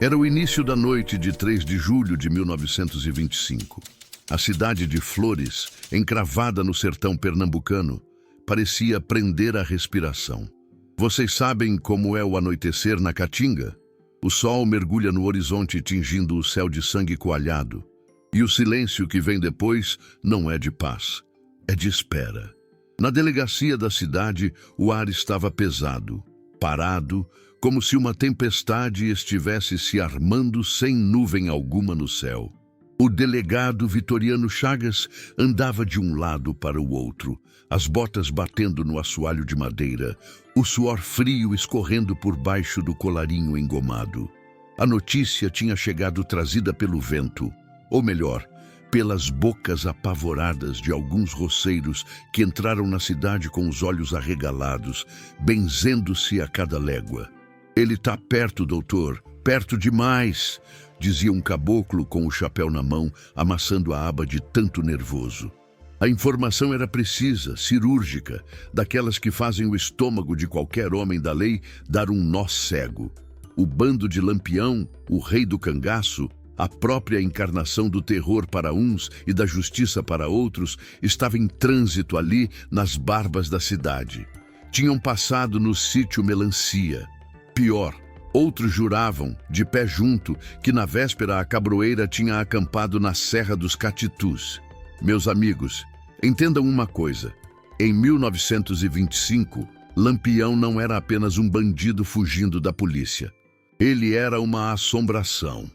Era o início da noite de 3 de julho de 1925. A cidade de Flores, encravada no sertão pernambucano, parecia prender a respiração. Vocês sabem como é o anoitecer na Caatinga? O sol mergulha no horizonte tingindo o céu de sangue coalhado. E o silêncio que vem depois não é de paz, é de espera. Na delegacia da cidade, o ar estava pesado, parado, como se uma tempestade estivesse se armando sem nuvem alguma no céu. O delegado Vitoriano Chagas andava de um lado para o outro, as botas batendo no assoalho de madeira, o suor frio escorrendo por baixo do colarinho engomado. A notícia tinha chegado trazida pelo vento, ou melhor, pelas bocas apavoradas de alguns roceiros que entraram na cidade com os olhos arregalados, benzendo-se a cada légua. "Ele está perto, doutor, perto demais", dizia um caboclo com o chapéu na mão, amassando a aba de tanto nervoso. A informação era precisa, cirúrgica, daquelas que fazem o estômago de qualquer homem da lei dar um nó cego. O bando de Lampião, o rei do cangaço, a própria encarnação do terror para uns e da justiça para outros, estava em trânsito ali nas barbas da cidade. Tinham passado no sítio Melancia. Pior, outros juravam, de pé junto, que na véspera a cabroeira tinha acampado na Serra dos Catitus. Meus amigos, entendam uma coisa. Em 1925, Lampião não era apenas um bandido fugindo da polícia. Ele era uma assombração.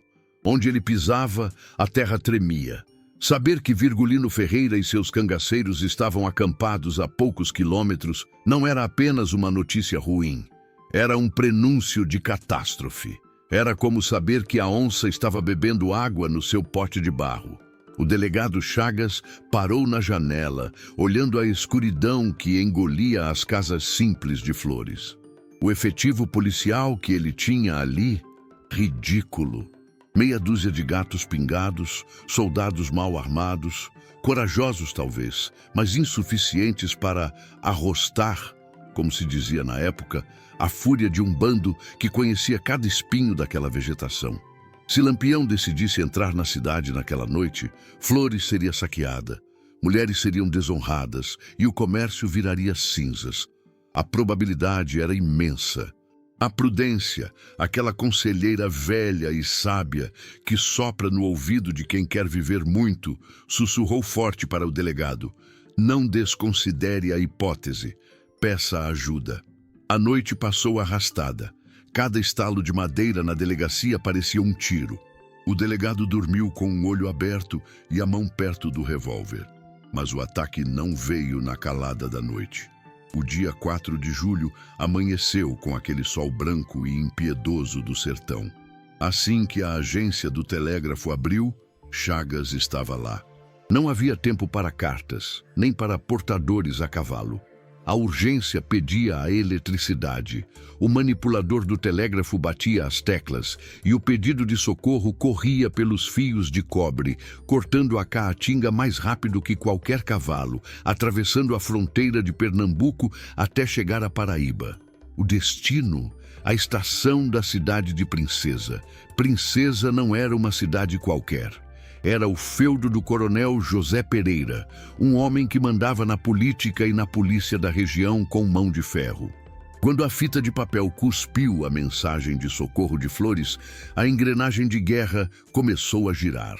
Onde ele pisava, a terra tremia. Saber que Virgulino Ferreira e seus cangaceiros estavam acampados a poucos quilômetros não era apenas uma notícia ruim. Era um prenúncio de catástrofe. Era como saber que a onça estava bebendo água no seu pote de barro. O delegado Chagas parou na janela, olhando a escuridão que engolia as casas simples de Flores. O efetivo policial que ele tinha ali, ridículo. Meia dúzia de gatos pingados, soldados mal armados, corajosos talvez, mas insuficientes para arrostar, como se dizia na época, a fúria de um bando que conhecia cada espinho daquela vegetação. Se Lampião decidisse entrar na cidade naquela noite, Flores seria saqueada, mulheres seriam desonradas e o comércio viraria cinzas. A probabilidade era imensa. A prudência, aquela conselheira velha e sábia que sopra no ouvido de quem quer viver muito, sussurrou forte para o delegado: "Não desconsidere a hipótese, peça ajuda." A noite passou arrastada. Cada estalo de madeira na delegacia parecia um tiro. O delegado dormiu com um olho aberto e a mão perto do revólver. Mas o ataque não veio na calada da noite. O dia 4 de julho amanheceu com aquele sol branco e impiedoso do sertão. Assim que a agência do telégrafo abriu, Chagas estava lá. Não havia tempo para cartas, nem para portadores a cavalo. A urgência pedia a eletricidade. O manipulador do telégrafo batia as teclas e o pedido de socorro corria pelos fios de cobre, cortando a Caatinga mais rápido que qualquer cavalo, atravessando a fronteira de Pernambuco até chegar a Paraíba. O destino, a estação da cidade de Princesa. Princesa não era uma cidade qualquer. Era o feudo do coronel José Pereira, um homem que mandava na política e na polícia da região com mão de ferro. Quando a fita de papel cuspiu a mensagem de socorro de Flores, a engrenagem de guerra começou a girar.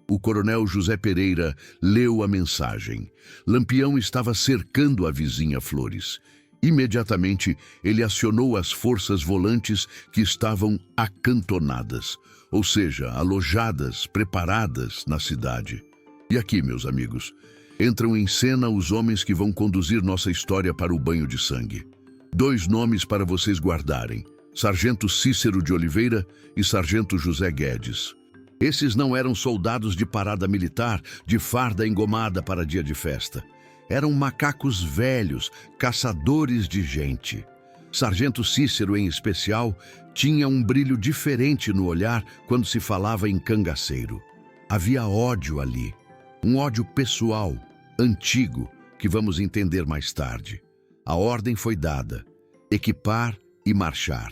O coronel José Pereira leu a mensagem. Lampião estava cercando a vizinha Flores. Imediatamente, ele acionou as forças volantes que estavam acantonadas, ou seja, alojadas, preparadas na cidade. E aqui, meus amigos, entram em cena os homens que vão conduzir nossa história para o banho de sangue. 2 nomes para vocês guardarem: Sargento Cícero de Oliveira e Sargento José Guedes. Esses não eram soldados de parada militar, de farda engomada para dia de festa. Eram macacos velhos, caçadores de gente. Sargento Cícero, em especial, tinha um brilho diferente no olhar quando se falava em cangaceiro. Havia ódio ali, um ódio pessoal, antigo, que vamos entender mais tarde. A ordem foi dada: equipar e marchar.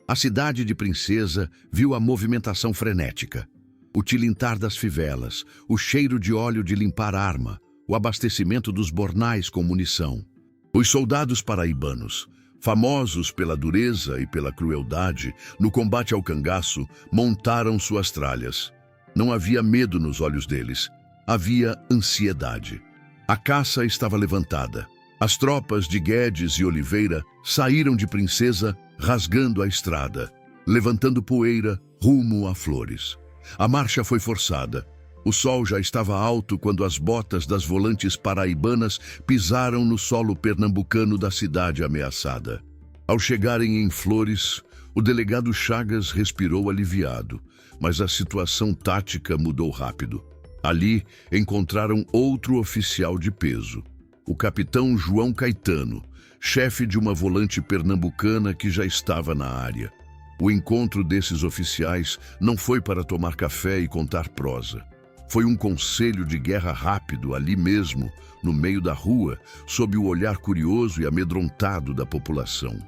A cidade de Princesa viu a movimentação frenética. O tilintar das fivelas, o cheiro de óleo de limpar arma, o abastecimento dos bornais com munição. Os soldados paraibanos, famosos pela dureza e pela crueldade, no combate ao cangaço, montaram suas tralhas. Não havia medo nos olhos deles, havia ansiedade. A caça estava levantada. As tropas de Guedes e Oliveira saíram de Princesa rasgando a estrada, levantando poeira rumo a Flores. A marcha foi forçada. O sol já estava alto quando as botas das volantes paraibanas pisaram no solo pernambucano da cidade ameaçada. Ao chegarem em Flores, o delegado Chagas respirou aliviado, mas a situação tática mudou rápido. Ali encontraram outro oficial de peso, o capitão João Caetano, chefe de uma volante pernambucana que já estava na área. O encontro desses oficiais não foi para tomar café e contar prosa. Foi um conselho de guerra rápido ali mesmo, no meio da rua, sob o olhar curioso e amedrontado da população.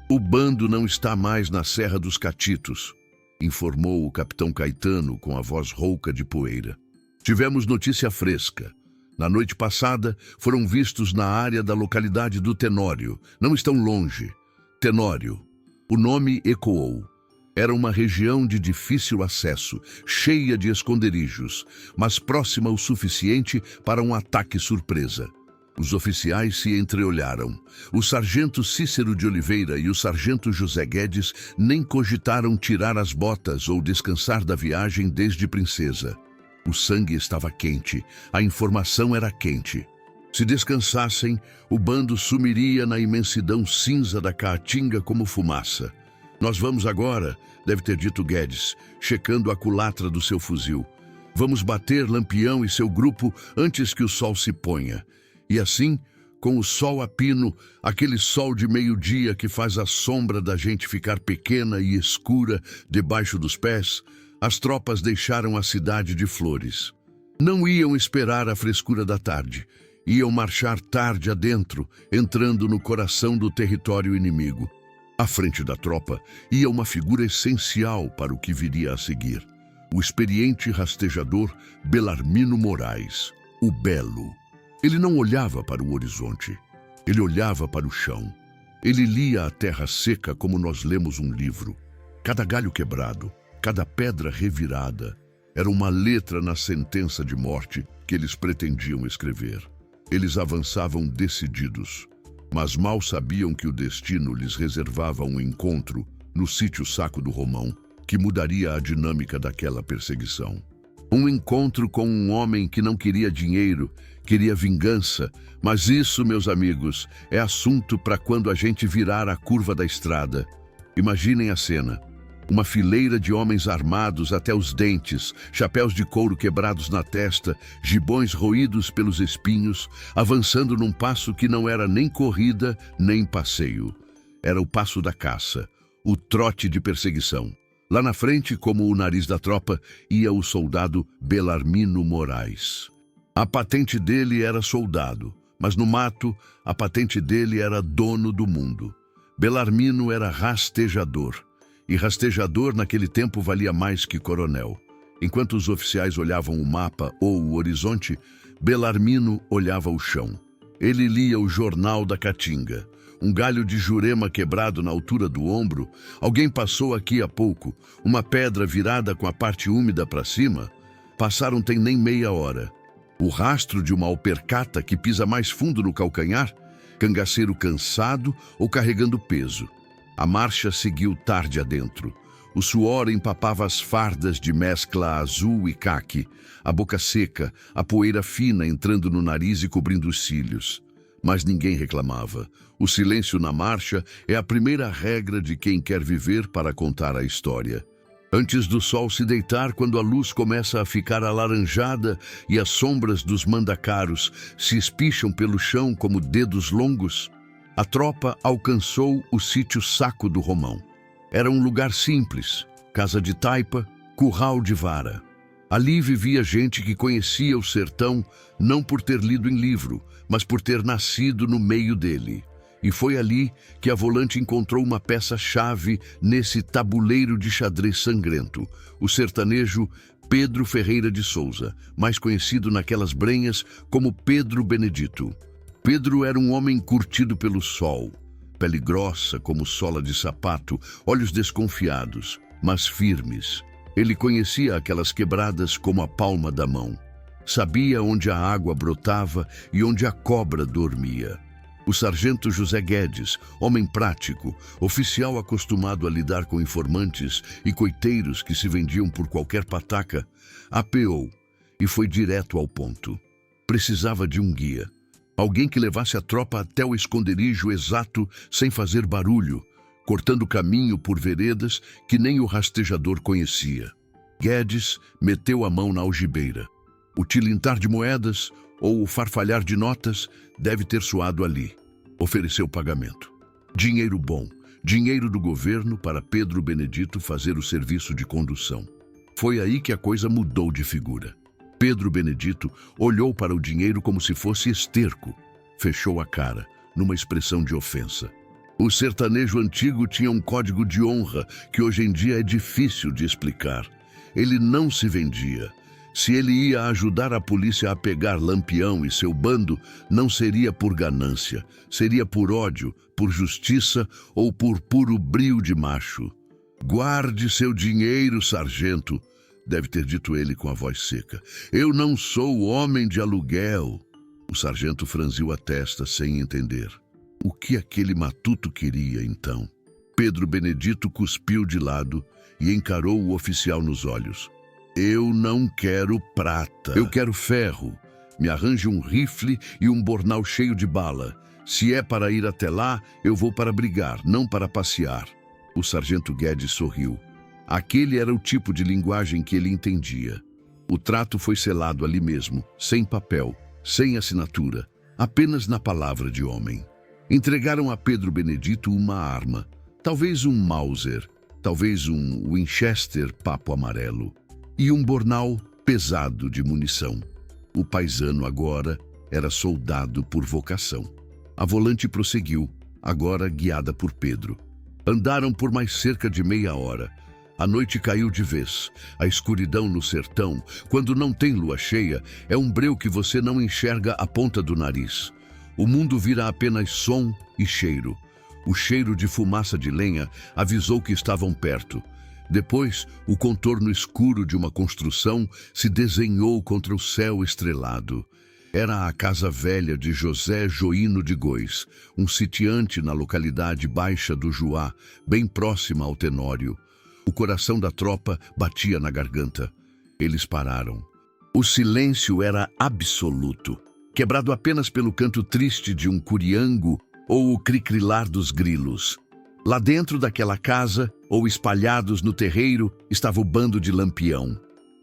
"O bando não está mais na Serra dos Catitos", informou o capitão Caetano com a voz rouca de poeira. "Tivemos notícia fresca. Na noite passada, foram vistos na área da localidade do Tenório. Não estão longe. Tenório." O nome ecoou. Era uma região de difícil acesso, cheia de esconderijos, mas próxima o suficiente para um ataque surpresa. Os oficiais se entreolharam. O sargento Cícero de Oliveira e o sargento José Guedes nem cogitaram tirar as botas ou descansar da viagem desde Princesa. O sangue estava quente, a informação era quente. Se descansassem, o bando sumiria na imensidão cinza da Caatinga como fumaça. "Nós vamos agora", deve ter dito Guedes, checando a culatra do seu fuzil. "Vamos bater Lampião e seu grupo antes que o sol se ponha." E assim, com o sol a pino, aquele sol de meio-dia que faz a sombra da gente ficar pequena e escura debaixo dos pés, as tropas deixaram a cidade de Flores. Não iam esperar a frescura da tarde. Iam marchar tarde adentro, entrando no coração do território inimigo. À frente da tropa ia uma figura essencial para o que viria a seguir. O experiente rastejador Belarmino Moraes, o Belo. Ele não olhava para o horizonte. Ele olhava para o chão. Ele lia a terra seca como nós lemos um livro. Cada galho quebrado, cada pedra revirada, era uma letra na sentença de morte que eles pretendiam escrever. Eles avançavam decididos, mas mal sabiam que o destino lhes reservava um encontro no sítio Saco do Romão, que mudaria a dinâmica daquela perseguição. Um encontro com um homem que não queria dinheiro, queria vingança, mas isso, meus amigos, é assunto para quando a gente virar a curva da estrada. Imaginem a cena. Uma fileira de homens armados até os dentes, chapéus de couro quebrados na testa, gibões roídos pelos espinhos, avançando num passo que não era nem corrida, nem passeio. Era o passo da caça, o trote de perseguição. Lá na frente, como o nariz da tropa, ia o soldado Belarmino Moraes. A patente dele era soldado, mas no mato, a patente dele era dono do mundo. Belarmino era rastejador. E rastejador naquele tempo valia mais que coronel. Enquanto os oficiais olhavam o mapa ou o horizonte, Belarmino olhava o chão. Ele lia o jornal da Caatinga. Um galho de jurema quebrado na altura do ombro. Alguém passou aqui há pouco. Uma pedra virada com a parte úmida para cima. Passaram tem nem meia hora. O rastro de uma alpercata que pisa mais fundo no calcanhar. Cangaceiro cansado ou carregando peso. A marcha seguiu tarde adentro. O suor empapava as fardas de mescla azul e caque, a boca seca, a poeira fina entrando no nariz e cobrindo os cílios. Mas ninguém reclamava. O silêncio na marcha é a primeira regra de quem quer viver para contar a história. Antes do sol se deitar, quando a luz começa a ficar alaranjada e as sombras dos mandacaros se espicham pelo chão como dedos longos, a tropa alcançou o sítio Saco do Romão. Era um lugar simples, casa de taipa, curral de vara. Ali vivia gente que conhecia o sertão não por ter lido em livro, mas por ter nascido no meio dele. E foi ali que a volante encontrou uma peça-chave nesse tabuleiro de xadrez sangrento, o sertanejo Pedro Ferreira de Souza, mais conhecido naquelas brenhas como Pedro Benedito. Pedro era um homem curtido pelo sol, pele grossa como sola de sapato, olhos desconfiados, mas firmes. Ele conhecia aquelas quebradas como a palma da mão. Sabia onde a água brotava e onde a cobra dormia. O sargento José Guedes, homem prático, oficial acostumado a lidar com informantes e coiteiros que se vendiam por qualquer pataca, apeou e foi direto ao ponto. Precisava de um guia. Alguém que levasse a tropa até o esconderijo exato sem fazer barulho, cortando caminho por veredas que nem o rastejador conhecia. Guedes meteu a mão na algibeira. O tilintar de moedas ou o farfalhar de notas deve ter soado ali. Ofereceu pagamento. Dinheiro bom, dinheiro do governo para Pedro Benedito fazer o serviço de condução. Foi aí que a coisa mudou de figura. Pedro Benedito olhou para o dinheiro como se fosse esterco. Fechou a cara, numa expressão de ofensa. O sertanejo antigo tinha um código de honra que hoje em dia é difícil de explicar. Ele não se vendia. Se ele ia ajudar a polícia a pegar Lampião e seu bando, não seria por ganância, seria por ódio, por justiça ou por puro brio de macho. Guarde seu dinheiro, sargento, deve ter dito ele com a voz seca. Eu não sou homem de aluguel. O sargento franziu a testa sem entender. O que aquele matuto queria, então? Pedro Benedito cuspiu de lado e encarou o oficial nos olhos. Eu não quero prata. Eu quero ferro. Me arranje um rifle e um bornal cheio de bala. Se é para ir até lá, eu vou para brigar, não para passear. O sargento Guedes sorriu. Aquele era o tipo de linguagem que ele entendia. O trato foi selado ali mesmo, sem papel, sem assinatura, apenas na palavra de homem. Entregaram a Pedro Benedito uma arma, talvez um Mauser, talvez um Winchester papo amarelo, e um bornal pesado de munição. O paisano agora era soldado por vocação. A volante prosseguiu, agora guiada por Pedro. Andaram por mais cerca de meia hora. A noite caiu de vez. A escuridão no sertão, quando não tem lua cheia, é um breu que você não enxerga a ponta do nariz. O mundo vira apenas som e cheiro. O cheiro de fumaça de lenha avisou que estavam perto. Depois, o contorno escuro de uma construção se desenhou contra o céu estrelado. Era a casa velha de José Joino de Góis, um sitiante na localidade baixa do Juá, bem próxima ao Tenório. O coração da tropa batia na garganta. Eles pararam. O silêncio era absoluto, quebrado apenas pelo canto triste de um curiango ou o cricrilar dos grilos. Lá dentro daquela casa, ou espalhados no terreiro, estava o bando de Lampião.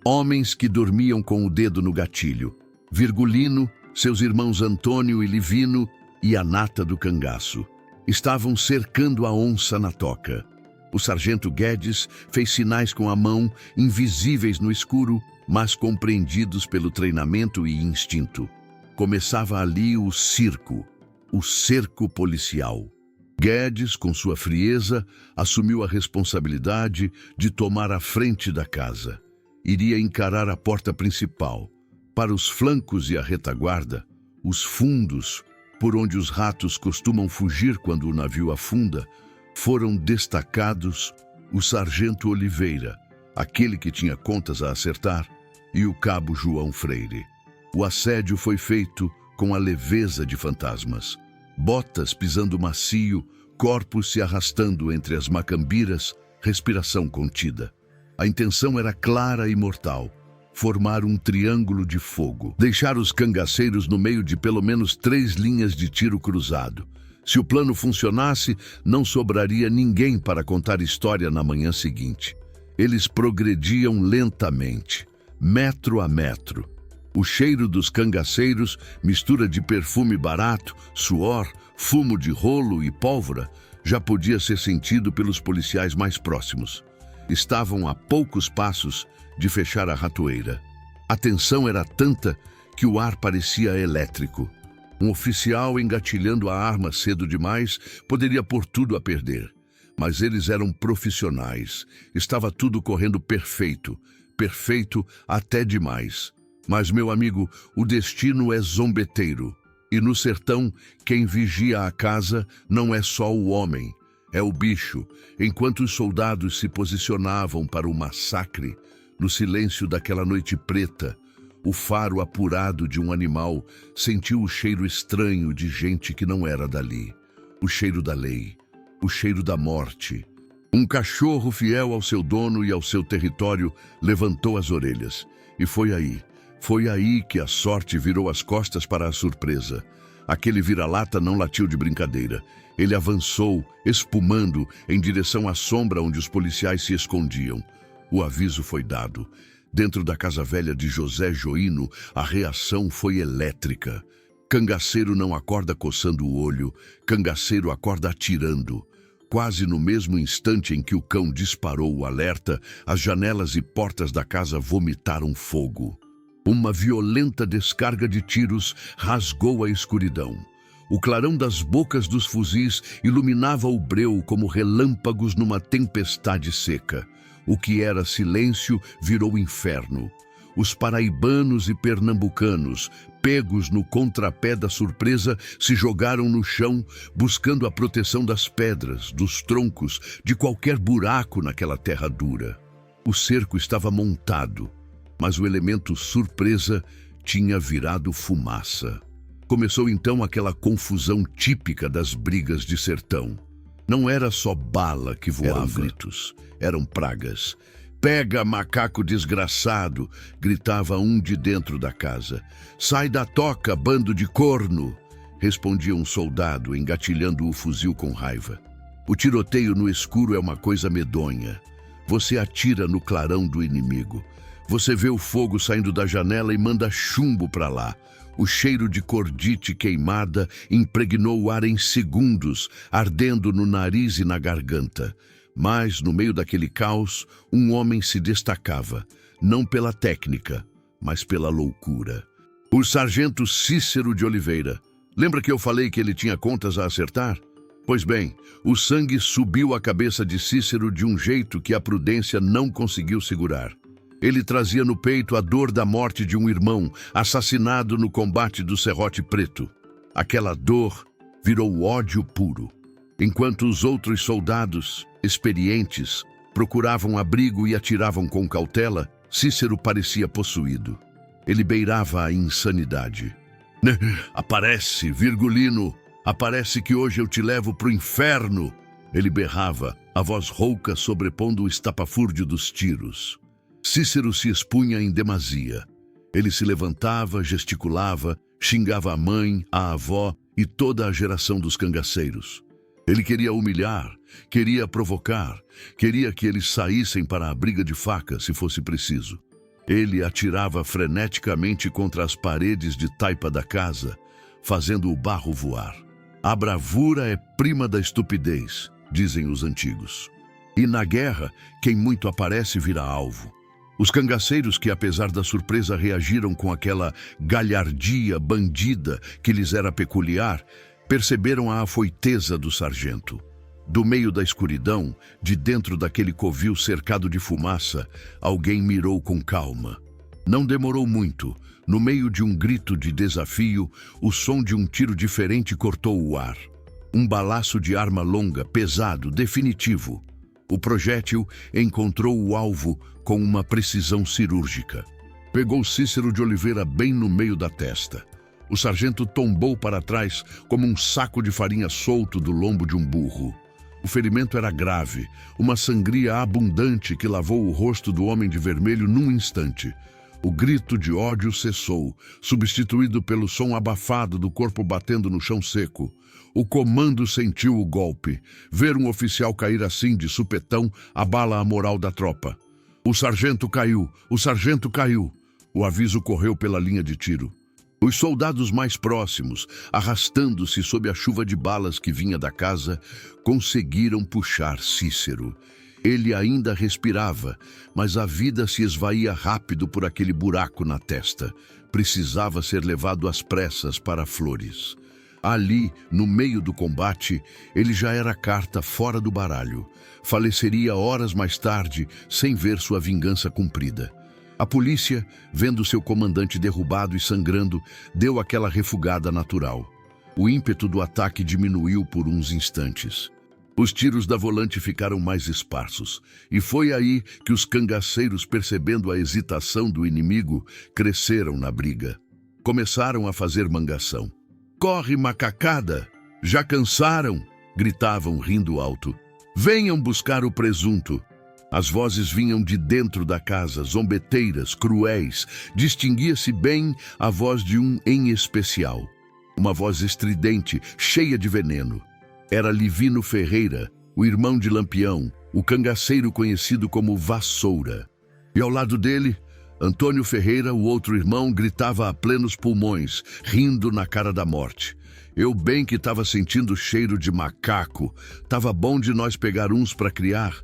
Homens que dormiam com o dedo no gatilho. Virgulino, seus irmãos Antônio e Livino e a nata do cangaço. Estavam cercando a onça na toca. O sargento Guedes fez sinais com a mão, invisíveis no escuro, mas compreendidos pelo treinamento e instinto. Começava ali o circo, o cerco policial. Guedes, com sua frieza, assumiu a responsabilidade de tomar a frente da casa. Iria encarar a porta principal. Para os flancos e a retaguarda, os fundos, por onde os ratos costumam fugir quando o navio afunda, foram destacados o sargento Oliveira, aquele que tinha contas a acertar, e o cabo João Freire. O assédio foi feito com a leveza de fantasmas. Botas pisando macio, corpos se arrastando entre as macambiras, respiração contida. A intenção era clara e mortal: formar um triângulo de fogo, deixar os cangaceiros no meio de pelo menos 3 linhas de tiro cruzado. Se o plano funcionasse, não sobraria ninguém para contar história na manhã seguinte. Eles progrediam lentamente, metro a metro. O cheiro dos cangaceiros, mistura de perfume barato, suor, fumo de rolo e pólvora, já podia ser sentido pelos policiais mais próximos. Estavam a poucos passos de fechar a ratoeira. A tensão era tanta que o ar parecia elétrico. Um oficial engatilhando a arma cedo demais poderia pôr tudo a perder. Mas eles eram profissionais. Estava tudo correndo perfeito. Perfeito até demais. Mas, meu amigo, o destino é zombeteiro. E no sertão, quem vigia a casa não é só o homem, é o bicho. Enquanto os soldados se posicionavam para o massacre, no silêncio daquela noite preta, o faro apurado de um animal sentiu o cheiro estranho de gente que não era dali. O cheiro da lei, o cheiro da morte. Um cachorro fiel ao seu dono e ao seu território levantou as orelhas. E foi aí que a sorte virou as costas para a surpresa. Aquele vira-lata não latiu de brincadeira. Ele avançou, espumando, em direção à sombra onde os policiais se escondiam. O aviso foi dado. Dentro da casa velha de José Joino, a reação foi elétrica. Cangaceiro não acorda coçando o olho, cangaceiro acorda atirando. Quase no mesmo instante em que o cão disparou o alerta, as janelas e portas da casa vomitaram fogo. Uma violenta descarga de tiros rasgou a escuridão. O clarão das bocas dos fuzis iluminava o breu como relâmpagos numa tempestade seca. O que era silêncio virou inferno. Os paraibanos e pernambucanos, pegos no contrapé da surpresa, se jogaram no chão, buscando a proteção das pedras, dos troncos, de qualquer buraco naquela terra dura. O cerco estava montado, mas o elemento surpresa tinha virado fumaça. Começou então aquela confusão típica das brigas de sertão. Não era só bala que voava. Eram gritos, eram pragas. "Pega, macaco desgraçado!" gritava um de dentro da casa. "Sai da toca, bando de corno!" respondia um soldado, engatilhando o fuzil com raiva. O tiroteio no escuro é uma coisa medonha. Você atira no clarão do inimigo. Você vê o fogo saindo da janela e manda chumbo para lá. O cheiro de cordite queimada impregnou o ar em segundos, ardendo no nariz e na garganta. Mas, no meio daquele caos, um homem se destacava, não pela técnica, mas pela loucura. O sargento Cícero de Oliveira. Lembra que eu falei que ele tinha contas a acertar? Pois bem, o sangue subiu à cabeça de Cícero de um jeito que a prudência não conseguiu segurar. Ele trazia no peito a dor da morte de um irmão, assassinado no combate do Serrote Preto. Aquela dor virou ódio puro. Enquanto os outros soldados, experientes, procuravam abrigo e atiravam com cautela, Cícero parecia possuído. Ele beirava a insanidade. "Aparece, Virgulino! Aparece que hoje eu te levo pro inferno!" Ele berrava, a voz rouca sobrepondo o estapafúrdio dos tiros. Cícero se expunha em demasia. Ele se levantava, gesticulava, xingava a mãe, a avó e toda a geração dos cangaceiros. Ele queria humilhar, queria provocar, queria que eles saíssem para a briga de faca, se fosse preciso. Ele atirava freneticamente contra as paredes de taipa da casa, fazendo o barro voar. A bravura é prima da estupidez, dizem os antigos. E na guerra, quem muito aparece vira alvo. Os cangaceiros que, apesar da surpresa, reagiram com aquela galhardia bandida que lhes era peculiar, perceberam a afoiteza do sargento. Do meio da escuridão, de dentro daquele covil cercado de fumaça, alguém mirou com calma. Não demorou muito. No meio de um grito de desafio, o som de um tiro diferente cortou o ar. Um balaço de arma longa, pesado, definitivo. O projétil encontrou o alvo com uma precisão cirúrgica. Pegou Cícero de Oliveira bem no meio da testa. O sargento tombou para trás como um saco de farinha solto do lombo de um burro. O ferimento era grave, uma sangria abundante que lavou o rosto do homem de vermelho num instante. O grito de ódio cessou, substituído pelo som abafado do corpo batendo no chão seco. O comando sentiu o golpe. Ver um oficial cair assim de supetão abala a moral da tropa. O sargento caiu! O sargento caiu! O aviso correu pela linha de tiro. Os soldados mais próximos, arrastando-se sob a chuva de balas que vinha da casa, conseguiram puxar Cícero. Ele ainda respirava, mas a vida se esvaía rápido por aquele buraco na testa. Precisava ser levado às pressas para Flores. Ali, no meio do combate, ele já era carta fora do baralho. Faleceria horas mais tarde, sem ver sua vingança cumprida. A polícia, vendo seu comandante derrubado e sangrando, deu aquela refugada natural. O ímpeto do ataque diminuiu por uns instantes. Os tiros da volante ficaram mais esparsos, e foi aí que os cangaceiros, percebendo a hesitação do inimigo, cresceram na briga. Começaram a fazer mangação. "Corre, macacada! Já cansaram?" gritavam rindo alto. "Venham buscar o presunto!" As vozes vinham de dentro da casa, zombeteiras, cruéis. Distinguia-se bem a voz de um em especial. Uma voz estridente, cheia de veneno. Era Livino Ferreira, o irmão de Lampião, o cangaceiro conhecido como Vassoura. E ao lado dele, Antônio Ferreira, o outro irmão, gritava a plenos pulmões, rindo na cara da morte. Eu bem que estava sentindo o cheiro de macaco. Tava bom de nós pegar uns para criar.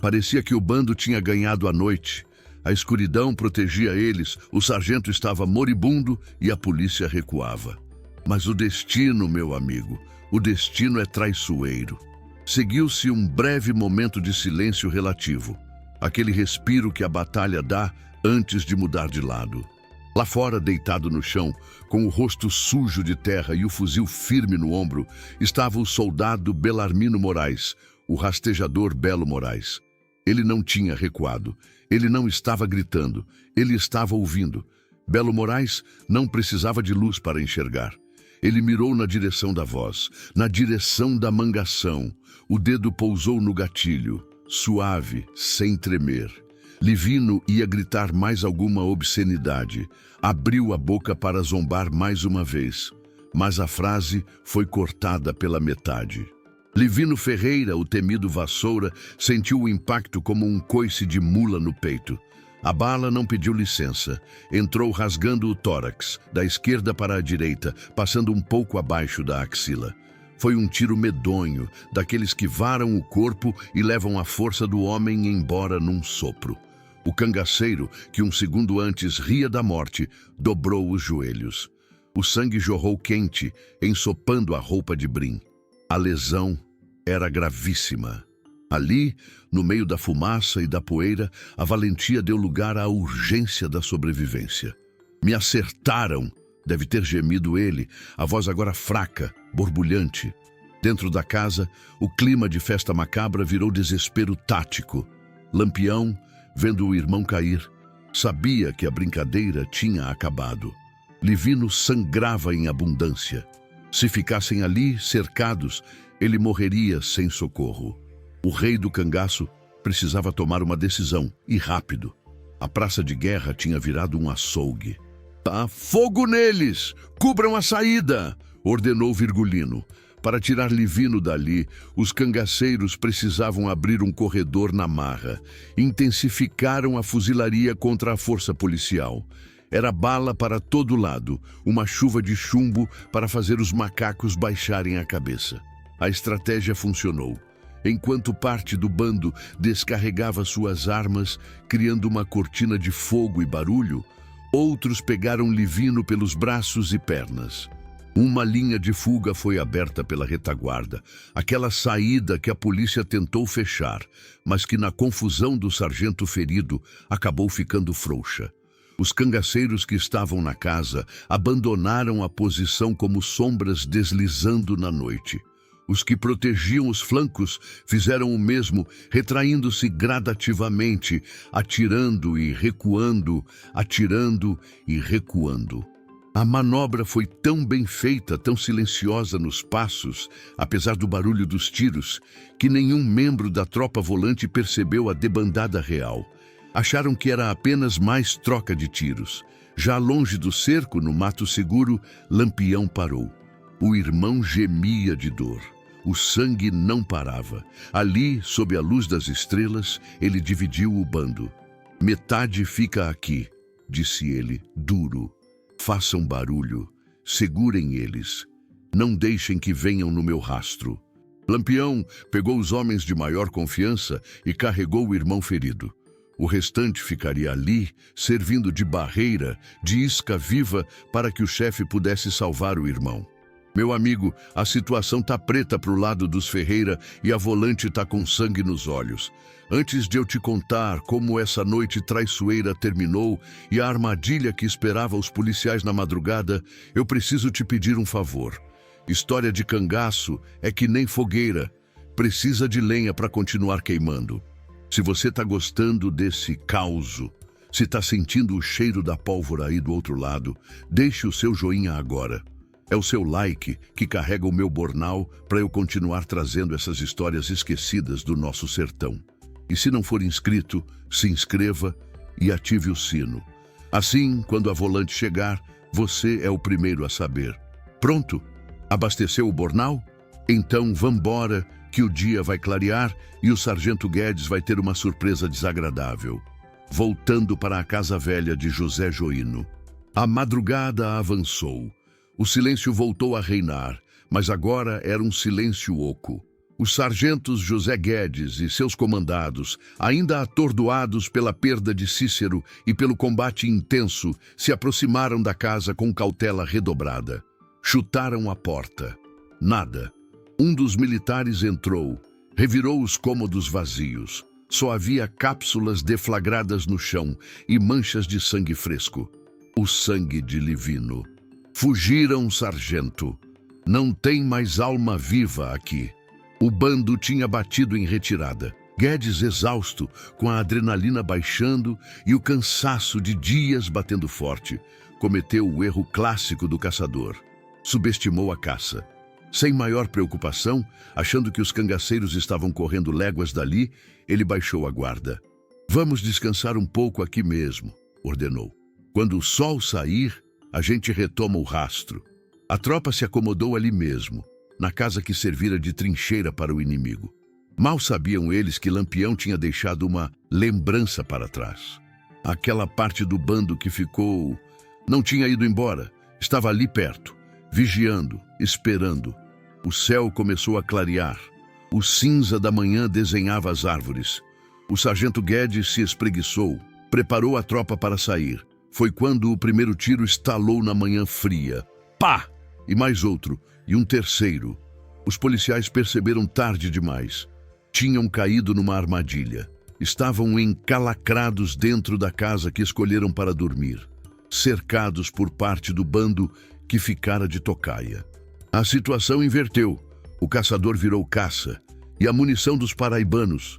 Parecia que o bando tinha ganhado a noite. A escuridão protegia eles, o sargento estava moribundo e a polícia recuava. Mas o destino, meu amigo, o destino é traiçoeiro. Seguiu-se um breve momento de silêncio relativo. Aquele respiro que a batalha dá antes de mudar de lado. Lá fora, deitado no chão, com o rosto sujo de terra e o fuzil firme no ombro, estava o soldado Belarmino Moraes, o rastejador Belo Moraes. Ele não tinha recuado, ele não estava gritando, ele estava ouvindo. Belo Moraes não precisava de luz para enxergar. Ele mirou na direção da voz, na direção da mangação. O dedo pousou no gatilho, suave, sem tremer. Livino ia gritar mais alguma obscenidade. Abriu a boca para zombar mais uma vez, mas a frase foi cortada pela metade. Livino Ferreira, o temido Vassoura, sentiu o impacto como um coice de mula no peito. A bala não pediu licença. Entrou rasgando o tórax, da esquerda para a direita, passando um pouco abaixo da axila. Foi um tiro medonho, daqueles que varam o corpo e levam a força do homem embora num sopro. O cangaceiro, que um segundo antes ria da morte, dobrou os joelhos. O sangue jorrou quente, ensopando a roupa de brim. A lesão era gravíssima. Ali, no meio da fumaça e da poeira, a valentia deu lugar à urgência da sobrevivência. "Me acertaram!" deve ter gemido ele, a voz agora fraca, borbulhante. Dentro da casa, o clima de festa macabra virou desespero tático. Lampião, vendo o irmão cair, sabia que a brincadeira tinha acabado. Livino sangrava em abundância. Se ficassem ali, cercados, ele morreria sem socorro. O rei do cangaço precisava tomar uma decisão, e rápido. A praça de guerra tinha virado um açougue. Fogo neles! Cubram a saída!" ordenou Virgulino. Para tirar Livino dali, os cangaceiros precisavam abrir um corredor na marra. Intensificaram a fuzilaria contra a força policial. Era bala para todo lado, uma chuva de chumbo para fazer os macacos baixarem a cabeça. A estratégia funcionou. Enquanto parte do bando descarregava suas armas, criando uma cortina de fogo e barulho, outros pegaram Livino pelos braços e pernas. Uma linha de fuga foi aberta pela retaguarda, aquela saída que a polícia tentou fechar, mas que na confusão do sargento ferido acabou ficando frouxa. Os cangaceiros que estavam na casa abandonaram a posição como sombras deslizando na noite. Os que protegiam os flancos fizeram o mesmo, retraindo-se gradativamente, atirando e recuando, atirando e recuando. A manobra foi tão bem feita, tão silenciosa nos passos, apesar do barulho dos tiros, que nenhum membro da tropa volante percebeu a debandada real. Acharam que era apenas mais troca de tiros. Já longe do cerco, no mato seguro, Lampião parou. O irmão gemia de dor. O sangue não parava. Ali, sob a luz das estrelas, ele dividiu o bando. "Metade fica aqui", disse ele, duro. "Façam barulho. Segurem eles. Não deixem que venham no meu rastro." Lampião pegou os homens de maior confiança e carregou o irmão ferido. O restante ficaria ali, servindo de barreira, de isca viva, para que o chefe pudesse salvar o irmão. Meu amigo, a situação tá preta pro lado dos Ferreira e a Volante tá com sangue nos olhos. Antes de eu te contar como essa noite traiçoeira terminou e a armadilha que esperava os policiais na madrugada, eu preciso te pedir um favor. História de cangaço é que nem fogueira, precisa de lenha para continuar queimando. Se você tá gostando desse causo, se tá sentindo o cheiro da pólvora aí do outro lado, deixe o seu joinha agora. É o seu like que carrega o meu bornal para eu continuar trazendo essas histórias esquecidas do nosso sertão. E se não for inscrito, se inscreva e ative o sino. Assim, quando a Volante chegar, você é o primeiro a saber. Pronto? Abasteceu o bornal? Então vambora, que o dia vai clarear e o Sargento Guedes vai ter uma surpresa desagradável. Voltando para a casa velha de José Joino. A madrugada avançou. O silêncio voltou a reinar, mas agora era um silêncio oco. Os sargentos José Guedes e seus comandados, ainda atordoados pela perda de Cícero e pelo combate intenso, se aproximaram da casa com cautela redobrada. Chutaram a porta. Nada. Um dos militares entrou, revirou os cômodos vazios. Só havia cápsulas deflagradas no chão e manchas de sangue fresco. O sangue de Livino. Fugiram, sargento. Não tem mais alma viva aqui. O bando tinha batido em retirada. Guedes, exausto, com a adrenalina baixando e o cansaço de dias batendo forte, cometeu o erro clássico do caçador. Subestimou a caça. Sem maior preocupação, achando que os cangaceiros estavam correndo léguas dali, ele baixou a guarda. Vamos descansar um pouco aqui mesmo, ordenou. Quando o sol sair, a gente retoma o rastro. A tropa se acomodou ali mesmo, na casa que servira de trincheira para o inimigo. Mal sabiam eles que Lampião tinha deixado uma lembrança para trás. Aquela parte do bando que ficou... não tinha ido embora, estava ali perto, vigiando, esperando. O céu começou a clarear. O cinza da manhã desenhava as árvores. O sargento Guedes se espreguiçou, preparou a tropa para sair. Foi quando o primeiro tiro estalou na manhã fria. Pá! E mais outro, e um terceiro. Os policiais perceberam tarde demais. Tinham caído numa armadilha. Estavam encalacrados dentro da casa que escolheram para dormir, cercados por parte do bando que ficara de tocaia. A situação inverteu. O caçador virou caça, e a munição dos paraibanos.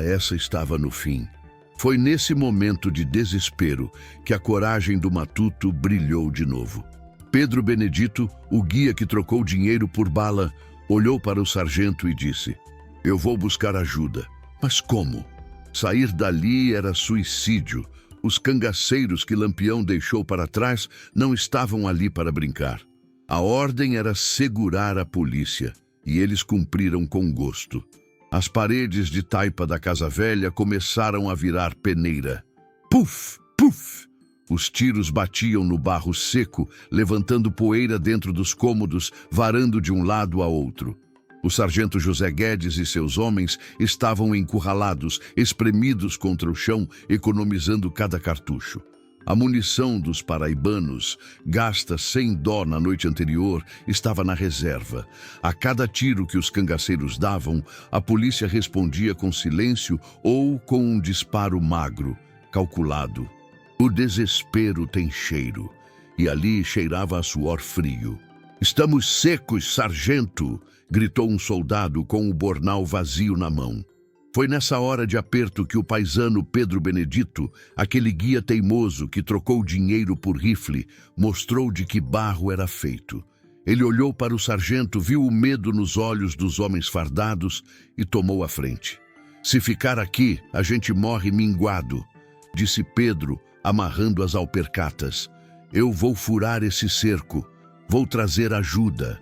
Essa estava no fim. Foi nesse momento de desespero que a coragem do matuto brilhou de novo. Pedro Benedito, o guia que trocou dinheiro por bala, olhou para o sargento e disse: "Eu vou buscar ajuda." Mas como? Sair dali era suicídio. Os cangaceiros que Lampião deixou para trás não estavam ali para brincar. A ordem era segurar a polícia, e eles cumpriram com gosto. As paredes de taipa da casa velha começaram a virar peneira. Puf, puf! Os tiros batiam no barro seco, levantando poeira dentro dos cômodos, varando de um lado a outro. O sargento José Guedes e seus homens estavam encurralados, espremidos contra o chão, economizando cada cartucho. A munição dos paraibanos, gasta sem dó na noite anterior, estava na reserva. A cada tiro que os cangaceiros davam, a polícia respondia com silêncio ou com um disparo magro, calculado. O desespero tem cheiro, e ali cheirava a suor frio. "Estamos secos, sargento!" gritou um soldado com o bornal vazio na mão. Foi nessa hora de aperto que o paisano Pedro Benedito, aquele guia teimoso que trocou dinheiro por rifle, mostrou de que barro era feito. Ele olhou para o sargento, viu o medo nos olhos dos homens fardados e tomou a frente. "Se ficar aqui, a gente morre minguado", disse Pedro, amarrando as alpercatas. "Eu vou furar esse cerco, vou trazer ajuda."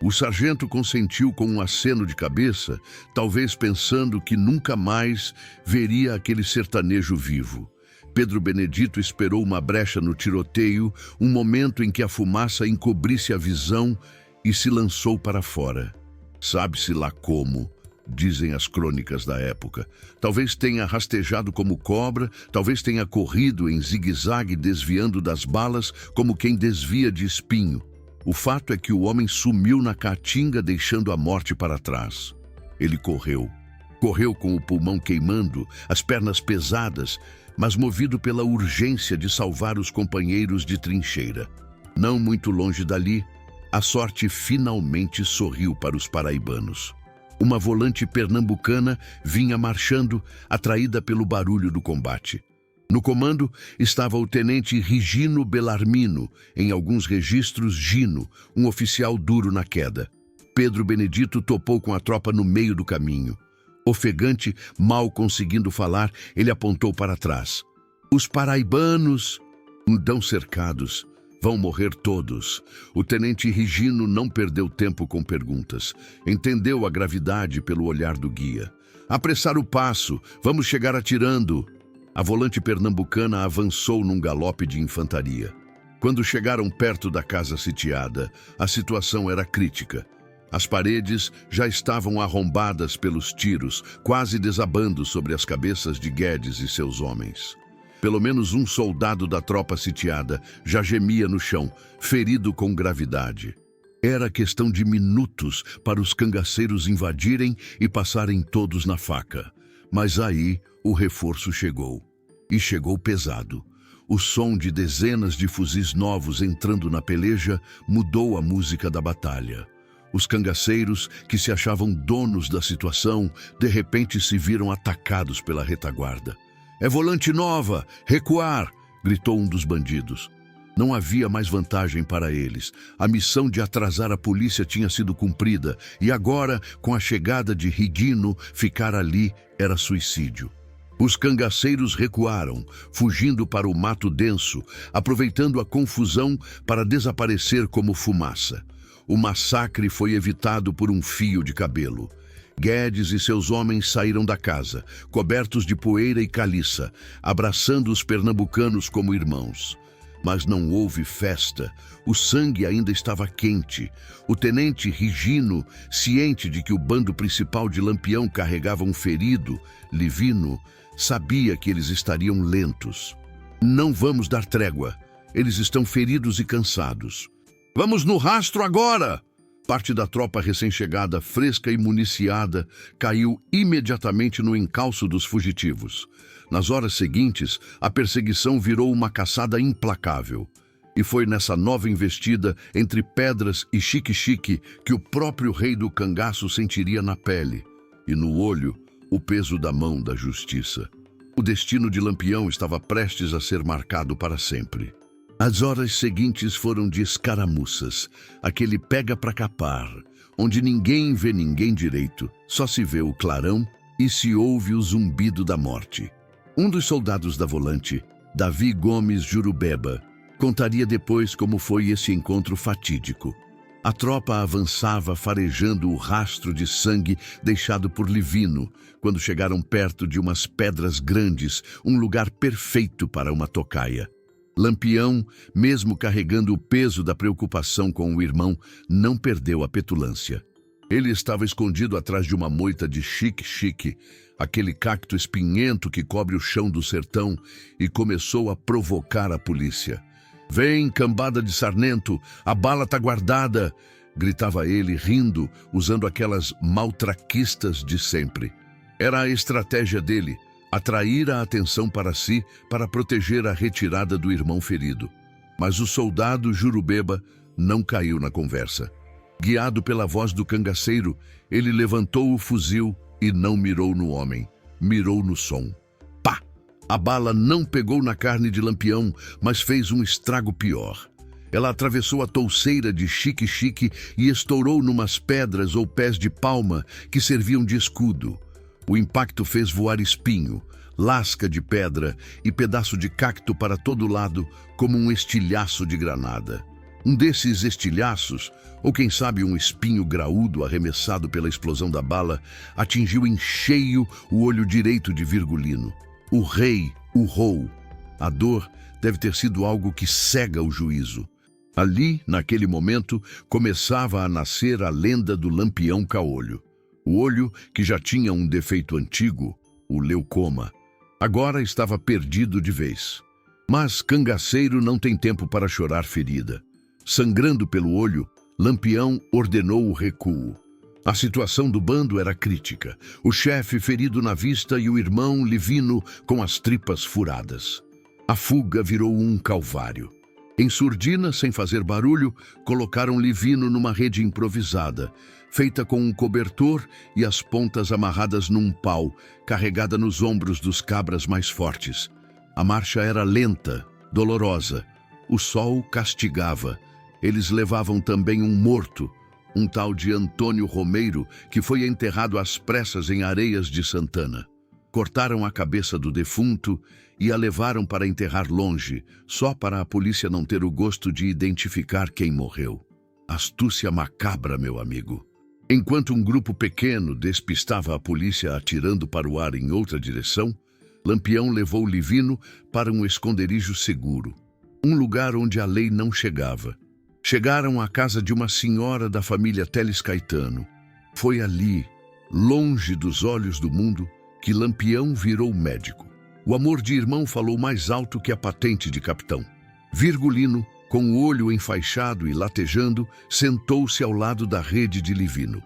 O sargento consentiu com um aceno de cabeça, talvez pensando que nunca mais veria aquele sertanejo vivo. Pedro Benedito esperou uma brecha no tiroteio, um momento em que a fumaça encobrisse a visão, e se lançou para fora. Sabe-se lá como, dizem as crônicas da época. Talvez tenha rastejado como cobra, talvez tenha corrido em zigue-zague desviando das balas como quem desvia de espinho. O fato é que o homem sumiu na caatinga deixando a morte para trás. Ele correu. Correu com o pulmão queimando, as pernas pesadas, mas movido pela urgência de salvar os companheiros de trincheira. Não muito longe dali, a sorte finalmente sorriu para os paraibanos. Uma volante pernambucana vinha marchando, atraída pelo barulho do combate. No comando estava o tenente Rigino Bellarmino, em alguns registros Gino, um oficial duro na queda. Pedro Benedito topou com a tropa no meio do caminho. Ofegante, mal conseguindo falar, ele apontou para trás. Os paraibanos, então cercados, vão morrer todos. O tenente Rigino não perdeu tempo com perguntas. Entendeu a gravidade pelo olhar do guia. Apressar o passo, vamos chegar atirando. A volante pernambucana avançou num galope de infantaria. Quando chegaram perto da casa sitiada, a situação era crítica. As paredes já estavam arrombadas pelos tiros, quase desabando sobre as cabeças de Guedes e seus homens. Pelo menos um soldado da tropa sitiada já gemia no chão, ferido com gravidade. Era questão de minutos para os cangaceiros invadirem e passarem todos na faca. Mas aí o reforço chegou. E chegou pesado. O som de dezenas de fuzis novos entrando na peleja mudou a música da batalha. Os cangaceiros, que se achavam donos da situação, de repente se viram atacados pela retaguarda. "É volante nova! Recuar!" gritou um dos bandidos. Não havia mais vantagem para eles. A missão de atrasar a polícia tinha sido cumprida e agora, com a chegada de Rigino, ficar ali era suicídio. Os cangaceiros recuaram, fugindo para o mato denso, aproveitando a confusão para desaparecer como fumaça. O massacre foi evitado por um fio de cabelo. Guedes e seus homens saíram da casa, cobertos de poeira e caliça, abraçando os pernambucanos como irmãos. Mas não houve festa. O sangue ainda estava quente. O tenente Rigino, ciente de que o bando principal de Lampião carregava um ferido, Livino, sabia que eles estariam lentos. "Não vamos dar trégua. Eles estão feridos e cansados. Vamos no rastro agora!" Parte da tropa recém-chegada, fresca e municiada, caiu imediatamente no encalço dos fugitivos. Nas horas seguintes, a perseguição virou uma caçada implacável. E foi nessa nova investida entre Pedras e Xique-Xique que o próprio rei do cangaço sentiria na pele e no olho o peso da mão da justiça. O destino de Lampião estava prestes a ser marcado para sempre. As horas seguintes foram de escaramuças, aquele pega pra capar, onde ninguém vê ninguém direito, só se vê o clarão e se ouve o zumbido da morte. Um dos soldados da volante, Davi Gomes Jurubeba, contaria depois como foi esse encontro fatídico. A tropa avançava farejando o rastro de sangue deixado por Livino, quando chegaram perto de umas pedras grandes, um lugar perfeito para uma tocaia. Lampião, mesmo carregando o peso da preocupação com o irmão, não perdeu a petulância. Ele estava escondido atrás de uma moita de xique-xique, aquele cacto espinhento que cobre o chão do sertão, e começou a provocar a polícia. "Vem, cambada de sarnento, a bala tá guardada!" gritava ele, rindo, usando aquelas maltraquistas de sempre. Era a estratégia dele, atrair a atenção para si para proteger a retirada do irmão ferido. Mas o soldado Jurubeba não caiu na conversa. Guiado pela voz do cangaceiro, ele levantou o fuzil e não mirou no homem, mirou no som. Pá! A bala não pegou na carne de Lampião, mas fez um estrago pior. Ela atravessou a touceira de Xique-Xique e estourou numas pedras ou pés de palma que serviam de escudo. O impacto fez voar espinho, lasca de pedra e pedaço de cacto para todo lado, como um estilhaço de granada. Um desses estilhaços, ou quem sabe um espinho graúdo arremessado pela explosão da bala, atingiu em cheio o olho direito de Virgulino. O rei urrou. A dor deve ter sido algo que cega o juízo. Ali, naquele momento, começava a nascer a lenda do Lampião Caolho. O olho, que já tinha um defeito antigo, o leucoma, agora estava perdido de vez. Mas cangaceiro não tem tempo para chorar ferida. Sangrando pelo olho, Lampião ordenou o recuo. A situação do bando era crítica. O chefe ferido na vista e o irmão Livino com as tripas furadas. A fuga virou um calvário. Em surdina, sem fazer barulho, colocaram Livino numa rede improvisada, feita com um cobertor e as pontas amarradas num pau, carregada nos ombros dos cabras mais fortes. A marcha era lenta, dolorosa. O sol castigava. Eles levavam também um morto, um tal de Antônio Romeiro, que foi enterrado às pressas em Areias de Santana. Cortaram a cabeça do defunto e a levaram para enterrar longe, só para a polícia não ter o gosto de identificar quem morreu. Astúcia macabra, meu amigo. Enquanto um grupo pequeno despistava a polícia atirando para o ar em outra direção, Lampião levou Livino para um esconderijo seguro, um lugar onde a lei não chegava. Chegaram à casa de uma senhora da família Teles Caetano. Foi ali, longe dos olhos do mundo, que Lampião virou médico. O amor de irmão falou mais alto que a patente de capitão. Virgulino, com o olho enfaixado e latejando, sentou-se ao lado da rede de Livino.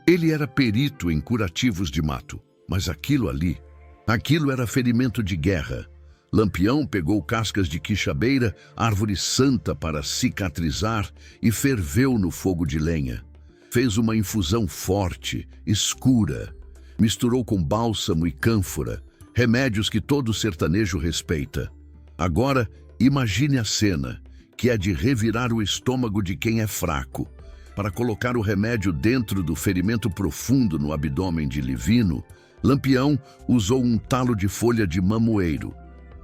Ele era perito em curativos de mato, mas aquilo era ferimento de guerra. Lampião pegou cascas de quixabeira, árvore santa para cicatrizar, e ferveu no fogo de lenha. Fez uma infusão forte, escura. Misturou com bálsamo e cânfora, remédios que todo sertanejo respeita. Agora, imagine a cena, que é de revirar o estômago de quem é fraco. Para colocar o remédio dentro do ferimento profundo no abdômen de Livino, Lampião usou um talo de folha de mamoeiro.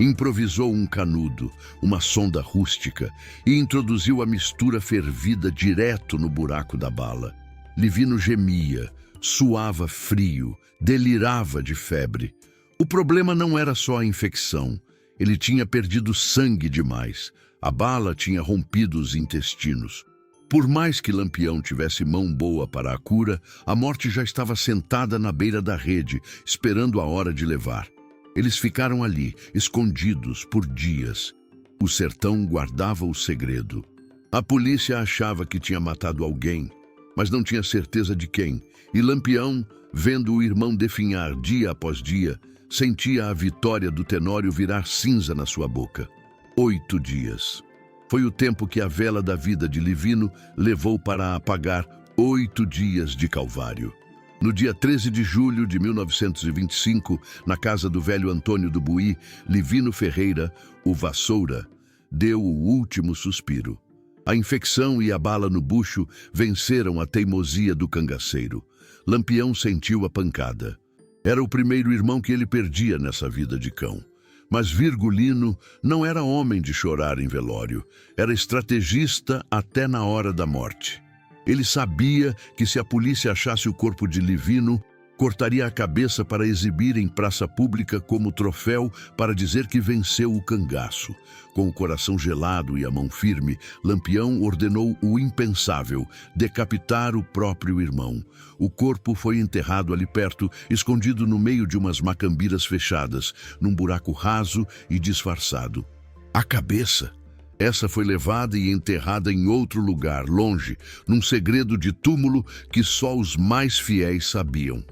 Improvisou um canudo, uma sonda rústica, e introduziu a mistura fervida direto no buraco da bala. Livino gemia, suava frio, delirava de febre. O problema não era só a infecção. Ele tinha perdido sangue demais. A bala tinha rompido os intestinos. Por mais que Lampião tivesse mão boa para a cura, a morte já estava sentada na beira da rede, esperando a hora de levar. Eles ficaram ali, escondidos por dias. O sertão guardava o segredo. A polícia achava que tinha matado alguém, mas não tinha certeza de quem. E Lampião, vendo o irmão definhar dia após dia, sentia a vitória do Tenório virar cinza na sua boca. 8 dias. Foi o tempo que a vela da vida de Livino levou para apagar 8 dias de calvário. No dia 13 de julho de 1925, na casa do velho Antônio do Buí, Livino Ferreira, o Vassoura, deu o último suspiro. A infecção e a bala no bucho venceram a teimosia do cangaceiro. Lampião sentiu a pancada. Era o primeiro irmão que ele perdia nessa vida de cão. Mas Virgulino não era homem de chorar em velório. Era estrategista até na hora da morte. Ele sabia que se a polícia achasse o corpo de Livino, cortaria a cabeça para exibir em praça pública como troféu para dizer que venceu o cangaço. Com o coração gelado e a mão firme, Lampião ordenou o impensável, decapitar o próprio irmão. O corpo foi enterrado ali perto, escondido no meio de umas macambiras fechadas, num buraco raso e disfarçado. A cabeça... Essa foi levada e enterrada em outro lugar, longe, num segredo de túmulo que só os mais fiéis sabiam.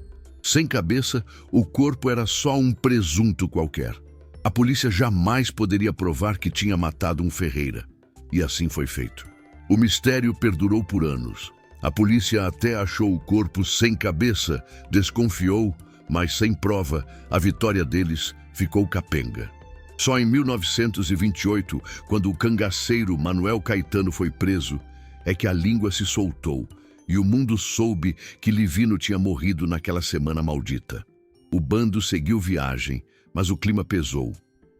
Sem cabeça, o corpo era só um presunto qualquer. A polícia jamais poderia provar que tinha matado um Ferreira. E assim foi feito. O mistério perdurou por anos. A polícia até achou o corpo sem cabeça, desconfiou, mas sem prova, a vitória deles ficou capenga. Só em 1928, quando o cangaceiro Manuel Caetano foi preso, é que a língua se soltou e o mundo soube que Livino tinha morrido naquela semana maldita. O bando seguiu viagem, mas o clima pesou.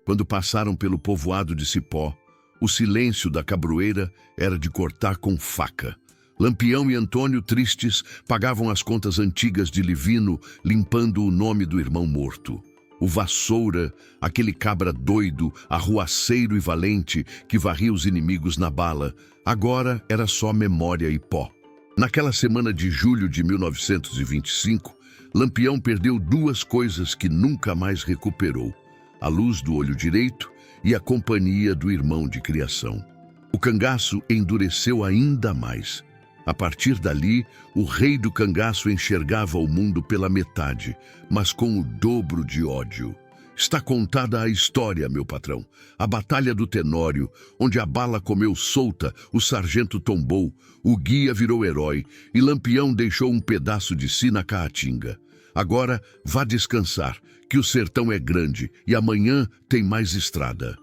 Quando passaram pelo povoado de Cipó, o silêncio da cabroeira era de cortar com faca. Lampião e Antônio, tristes, pagavam as contas antigas de Livino, limpando o nome do irmão morto. O Vassoura, aquele cabra doido, arruaceiro e valente que varria os inimigos na bala, agora era só memória e pó. Naquela semana de julho de 1925, Lampião perdeu duas coisas que nunca mais recuperou: a luz do olho direito e a companhia do irmão de criação. O cangaço endureceu ainda mais. A partir dali, o rei do cangaço enxergava o mundo pela metade, mas com o dobro de ódio. Está contada a história, meu patrão. A Batalha do Tenório, onde a bala comeu solta, o sargento tombou, o guia virou herói e Lampião deixou um pedaço de si na caatinga. Agora, vá descansar, que o sertão é grande e amanhã tem mais estrada.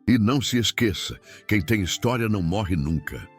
E não se esqueça, quem tem história não morre nunca.